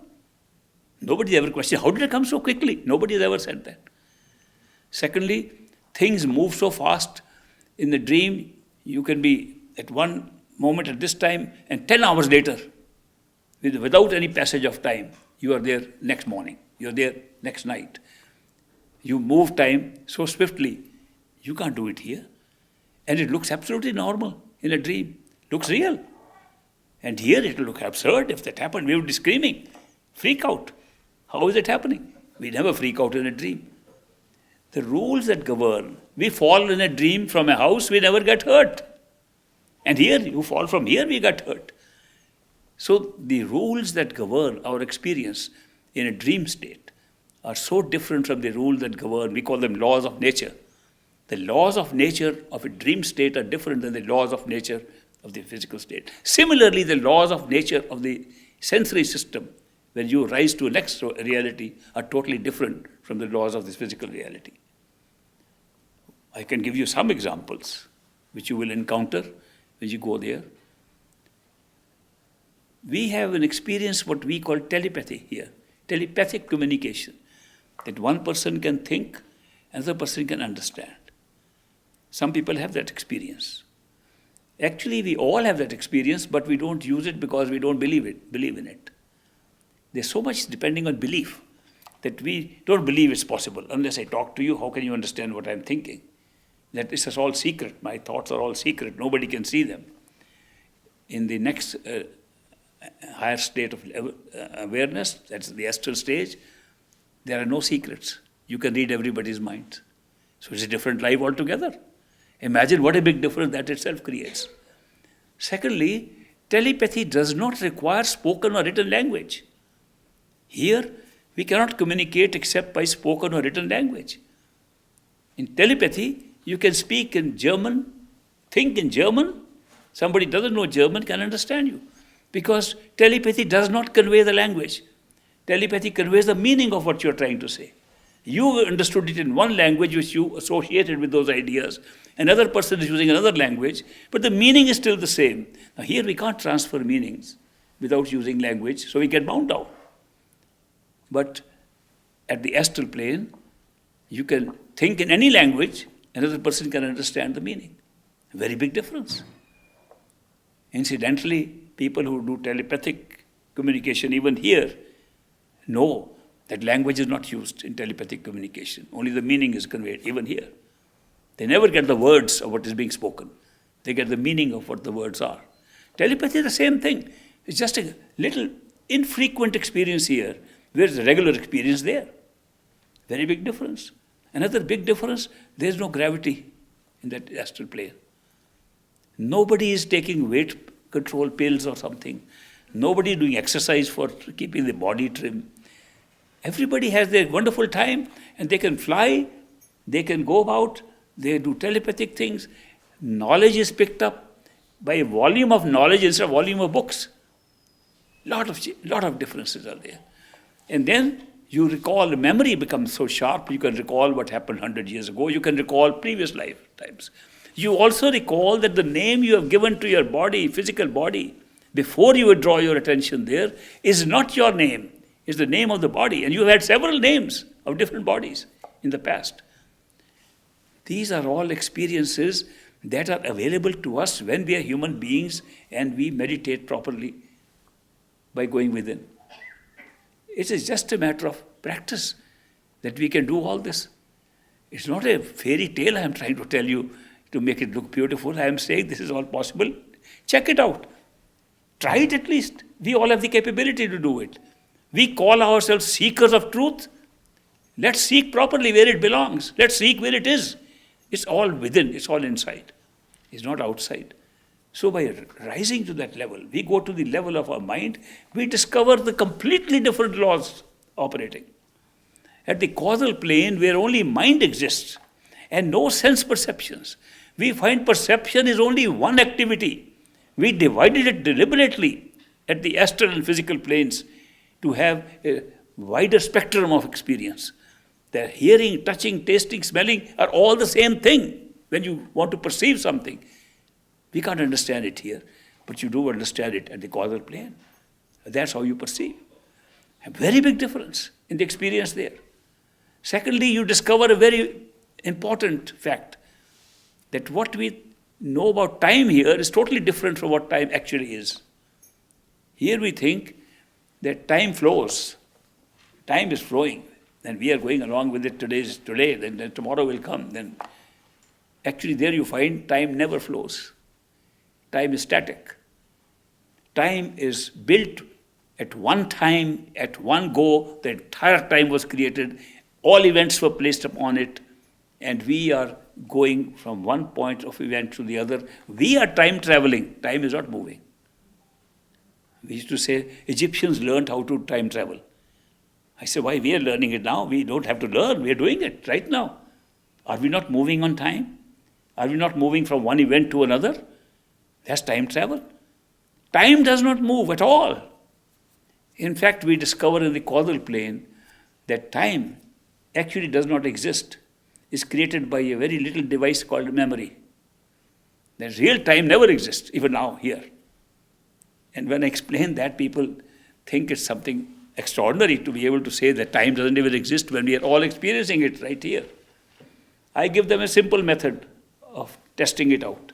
Nobody ever questioned, how did it come so quickly? Nobody has ever said that. Secondly, things move so fast. In the dream, you can be at one moment at this time, and 10 hours later, without any passage of time, you are there next morning. You are there next night. You move time so swiftly, you can't do it here. And it looks absolutely normal in a dream. Looks real. And here it will look absurd. If that happened, we would be screaming, freak out. How is it happening? We never freak out in a dream. The rules that govern, we fall in a dream from a house, we never get hurt. And here, you fall from here, we got hurt. So the rules that govern our experience in a dream state are so different from the rules that govern, we call them laws of nature. The laws of nature of a dream state are different than the laws of nature of the physical state. Similarly, the laws of nature of the sensory system, when you rise to a next reality, are totally different from the laws of this physical reality. I can give you some examples which you will encounter when you go there. We have an experience what we call telepathy here, telepathic communication, that one person can think, another person can understand. Some people have that experience. Actually, we all have that experience, but we don't use it because we don't believe in it. There's so much depending on belief that we don't believe it's possible. Unless I talk to you, how can you understand what I'm thinking? That this is all secret. My thoughts are all secret. Nobody can see them. In the next higher state of awareness, that's the astral stage, there are no secrets. You can read everybody's mind. So it's a different life altogether. Imagine what a big difference that itself creates. Secondly, telepathy does not require spoken or written language. Here, we cannot communicate except by spoken or written language. In telepathy, you can speak in German, think in German. Somebody doesn't know German can understand you. Because telepathy does not convey the language. Telepathy conveys the meaning of what you're trying to say. You understood it in one language which you associated with those ideas. Another person is using another language, but the meaning is still the same. Now here we can't transfer meanings without using language, so we get bound down. But at the astral plane, you can think in any language, another person can understand the meaning. A very big difference. Incidentally, people who do telepathic communication even here know that language is not used in telepathic communication. Only the meaning is conveyed, even here. They never get the words of what is being spoken. They get the meaning of what the words are. Telepathy is the same thing. It's just a little infrequent experience here, whereas a regular experience there. Very big difference. Another big difference, there is no gravity in that astral plane. Nobody is taking weight control pills or something. Nobody is doing exercise for keeping the body trim. Everybody has their wonderful time and they can fly, they can go about, they do telepathic things. Knowledge is picked up by a volume of knowledge instead of volume of books. Lot of differences are there. And then you recall, memory becomes so sharp, you can recall what happened 100 years ago, you can recall previous lifetimes. You also recall that the name you have given to your body, physical body, before you withdraw your attention there, is not your name. Is the name of the body. And you have had several names of different bodies in the past. These are all experiences that are available to us when we are human beings and we meditate properly by going within. It is just a matter of practice that we can do all this. It's not a fairy tale I am trying to tell you to make it look beautiful. I am saying this is all possible. Check it out. Try it at least. We all have the capability to do it. We call ourselves seekers of truth. Let's seek properly where it belongs. Let's seek where it is. It's all within. It's all inside. It's not outside. So by rising to that level, we go to the level of our mind, we discover the completely different laws operating. At the causal plane, where only mind exists and no sense perceptions, we find perception is only one activity. We divided it deliberately at the astral and physical planes to have a wider spectrum of experience. The hearing, touching, tasting, smelling are all the same thing when you want to perceive something. We can't understand it here, but you do understand it at the causal plane. That's how you perceive. A very big difference in the experience there. Secondly, you discover a very important fact, that what we know about time here is totally different from what time actually is. Here we think that time flows. Time is flowing, and we are going along with it. Today is today, then tomorrow will come. Then actually there you find time never flows. Time is static. Time is built at one time, at one go. The entire time was created. All events were placed upon it. And we are going from one point of event to the other. We are time traveling. Time is not moving. We used to say, Egyptians learned how to time travel. I say, why? We are learning it now. We don't have to learn. We are doing it right now. Are we not moving on time? Are we not moving from one event to another? That's time travel. Time does not move at all. In fact, we discover in the causal plane that time actually does not exist. It's created by a very little device called memory. The real time never exists, even now, here. And when I explain that, people think it's something extraordinary to be able to say that time doesn't even exist when we are all experiencing it right here. I give them a simple method of testing it out.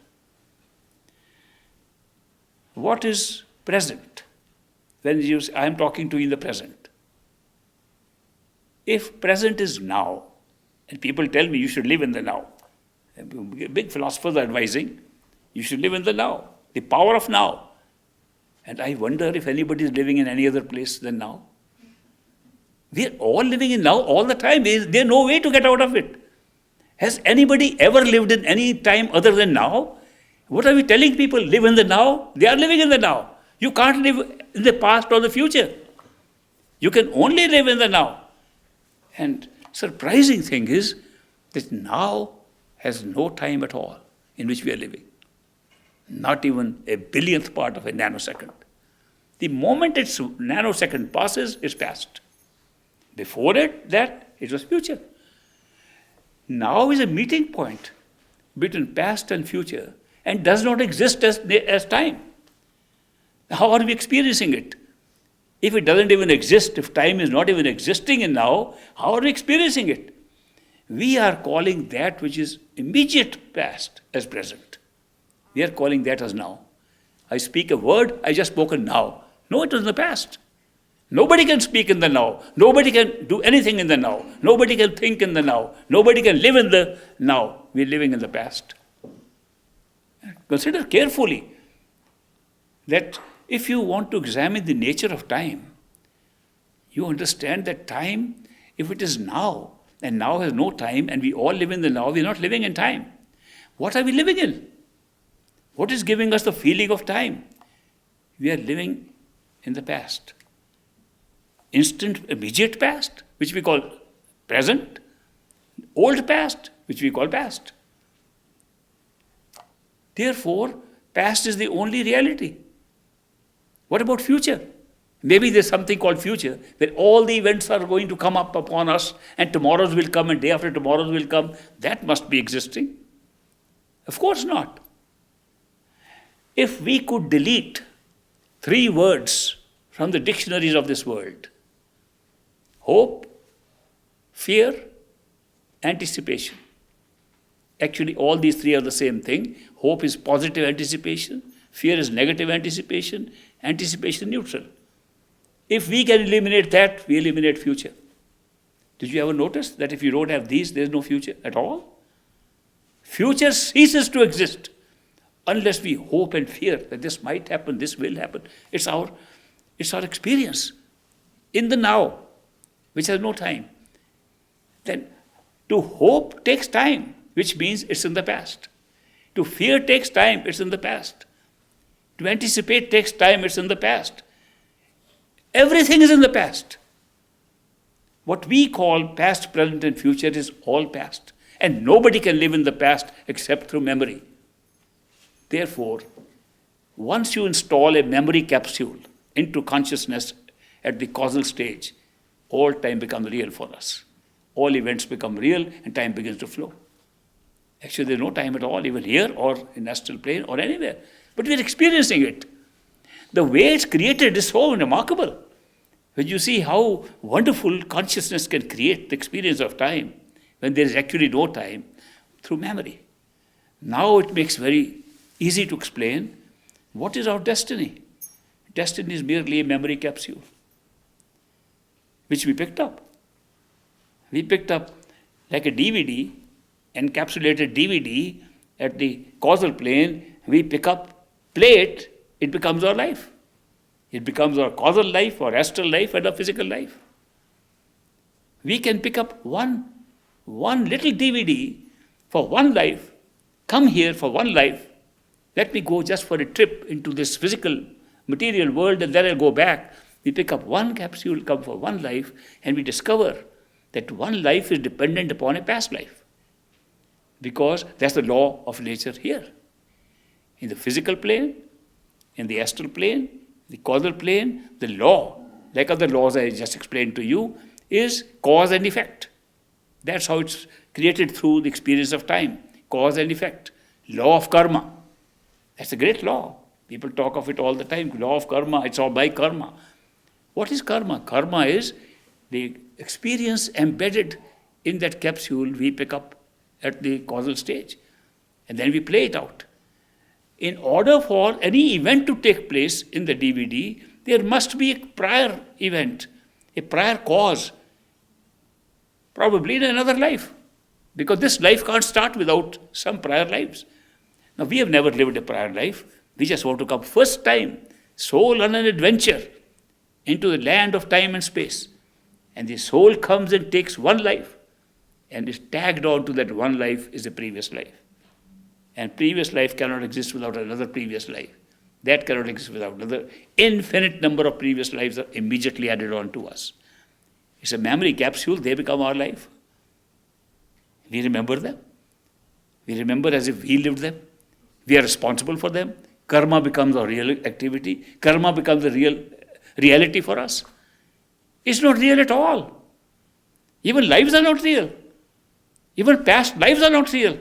What is present? When I am talking to you in the present. If present is now, and people tell me you should live in the now, big philosophers are advising, you should live in the now, the power of now. And I wonder if anybody is living in any other place than now. We are all living in now all the time. There's no way to get out of it. Has anybody ever lived in any time other than now? What are we telling people? Live in the now? They are living in the now. You can't live in the past or the future. You can only live in the now. And surprising thing is that now has no time at all in which we are living. Not even a billionth part of a nanosecond. The moment its nanosecond passes, it's past. Before that, it was future. Now is a meeting point between past and future and does not exist as time. How are we experiencing it? If it doesn't even exist, if time is not even existing in now, how are we experiencing it? We are calling that which is immediate past as present. We are calling that as now. I speak a word, I just spoken now. No, it was in the past. Nobody can speak in the now. Nobody can do anything in the now. Nobody can think in the now. Nobody can live in the now. We're living in the past. Consider carefully that if you want to examine the nature of time, you understand that time, if it is now, and now has no time, and we all live in the now, we're not living in time. What are we living in? What is giving us the feeling of time? We are living in the past. Instant, immediate past, which we call present. Old past, which we call past. Therefore, past is the only reality. What about future? Maybe there's something called future, where all the events are going to come up upon us, and tomorrow's will come, and day after tomorrow's will come. That must be existing. Of course not. If we could delete 3 words from the dictionaries of this world, hope, fear, anticipation. Actually, all these 3 are the same thing. Hope is positive anticipation, fear is negative anticipation, anticipation neutral. If we can eliminate that, we eliminate future. Did you ever notice that if you don't have these, there's no future at all? Future ceases to exist unless we hope and fear that this might happen, this will happen. It's our experience in the now, which has no time. Then to hope takes time, which means it's in the past. To fear takes time, it's in the past. To anticipate takes time, it's in the past. Everything is in the past. What we call past, present, and future is all past. And nobody can live in the past except through memory. Therefore, once you install a memory capsule into consciousness at the causal stage, all time becomes real for us. All events become real and time begins to flow. Actually, there's no time at all, even here or in astral plane or anywhere. But we're experiencing it. The way it's created is so remarkable. When you see how wonderful consciousness can create the experience of time, when there is actually no time, through memory. Now it makes very easy to explain what is our destiny. Destiny is merely a memory capsule, which we picked up. We picked up like a DVD, encapsulated DVD at the causal plane. We pick up, play it becomes our life. It becomes our causal life, our astral life, and our physical life. We can pick up one little DVD for one life, come here for one life, let me go just for a trip into this physical material world and then I'll go back. We pick up one capsule, come for one life, and we discover that one life is dependent upon a past life. Because that's the law of nature here. In the physical plane, in the astral plane, the causal plane, the law, like other laws I just explained to you, is cause and effect. That's how it's created through the experience of time. Cause and effect. Law of karma. That's a great law. People talk of it all the time. Law of karma, it's all by karma. What is karma? Karma is the experience embedded in that capsule we pick up at the causal stage. And then we play it out. In order for any event to take place in the DVD, there must be a prior event, a prior cause, Probably in another life. Because this life can't start without some prior lives. Now, we have never lived a prior life. We just want to come first time, soul on an adventure into the land of time and space. And the soul comes and takes one life and is tagged on to that one life is a previous life. And previous life cannot exist without another previous life. That cannot exist without another. Infinite number of previous lives are immediately added on to us. It's a memory capsule. They become our life. We remember them. We remember as if we lived them. We are responsible for them. Karma becomes our real activity. Karma becomes the real reality for us. It's not real at all. Even lives are not real. Even past lives are not real.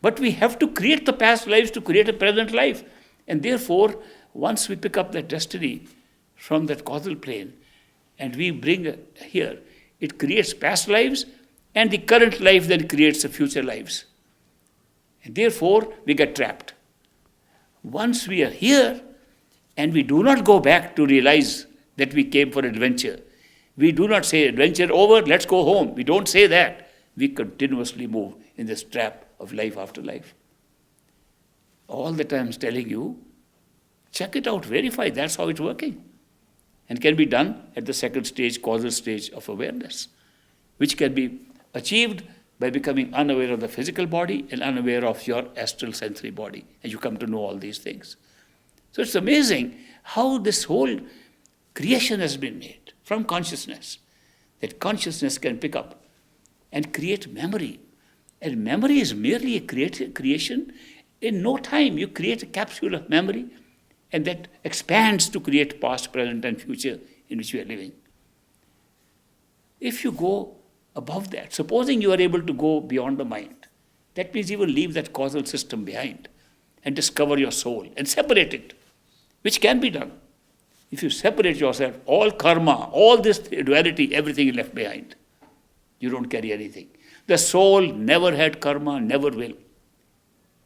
But we have to create the past lives to create a present life. And therefore, once we pick up that destiny from that causal plane and we bring here, it creates past lives, and the current life then creates the future lives. And therefore, we get trapped. Once we are here and we do not go back to realize that we came for adventure, we do not say adventure over, let's go home. We don't say that. We continuously move in this trap of life after life. All the time telling you, check it out, verify, that's how it's working. And can be done at the second stage, causal stage of awareness, which can be achieved by becoming unaware of the physical body and unaware of your astral sensory body. And you come to know all these things. So it's amazing how this whole creation has been made from consciousness. That consciousness can pick up and create memory. And memory is merely a creation. In no time, you create a capsule of memory, and that expands to create past, present, and future in which we are living. If you go above that, supposing you are able to go beyond the mind, that means you will leave that causal system behind and discover your soul and separate it, which can be done. If you separate yourself, all karma, all this duality, everything is left behind. You don't carry anything. The soul never had karma, never will.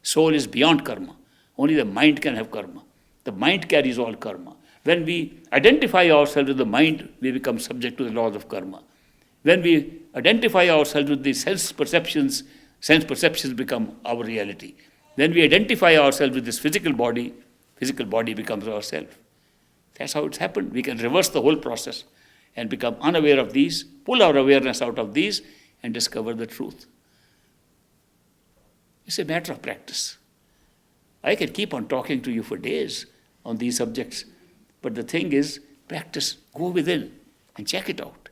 Soul is beyond karma. Only the mind can have karma. The mind carries all karma. When we identify ourselves with the mind, we become subject to the laws of karma. When we identify ourselves with the sense perceptions become our reality. When we identify ourselves with this physical body becomes ourself. That's how it's happened. We can reverse the whole process and become unaware of these, pull our awareness out of these, and discover the truth. It's a matter of practice. I can keep on talking to you for days on these subjects, but the thing is, practice, go within and check it out.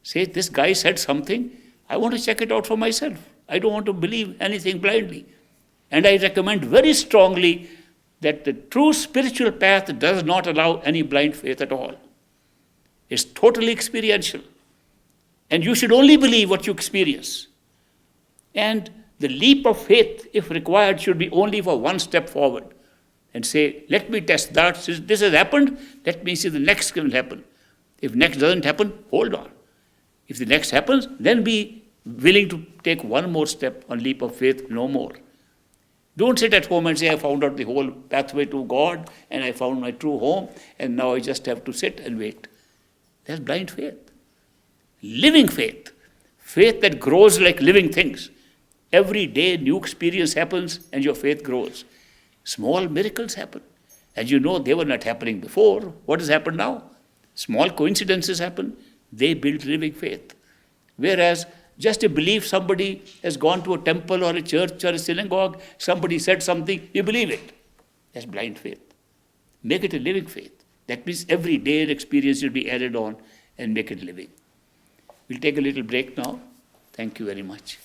Say, this guy said something, I want to check it out for myself. I don't want to believe anything blindly. And I recommend very strongly that the true spiritual path does not allow any blind faith at all. It's totally experiential. And you should only believe what you experience. And the leap of faith, if required, should be only for one step forward. And say, let me test that. Since this has happened, let me see the next will happen. If next doesn't happen, hold on. If the next happens, then be willing to take one more step on leap of faith, no more. Don't sit at home and say, I found out the whole pathway to God, and I found my true home, and now I just have to sit and wait. That's blind faith. Living faith. Faith that grows like living things. Every day, new experience happens, and your faith grows. Small miracles happen. And you know they were not happening before. What has happened now? Small coincidences happen. They build living faith. Whereas just a belief, somebody has gone to a temple or a church or a synagogue, somebody said something, you believe it. That's blind faith. Make it a living faith. That means every day an experience will be added on and make it living. We'll take a little break now. Thank you very much.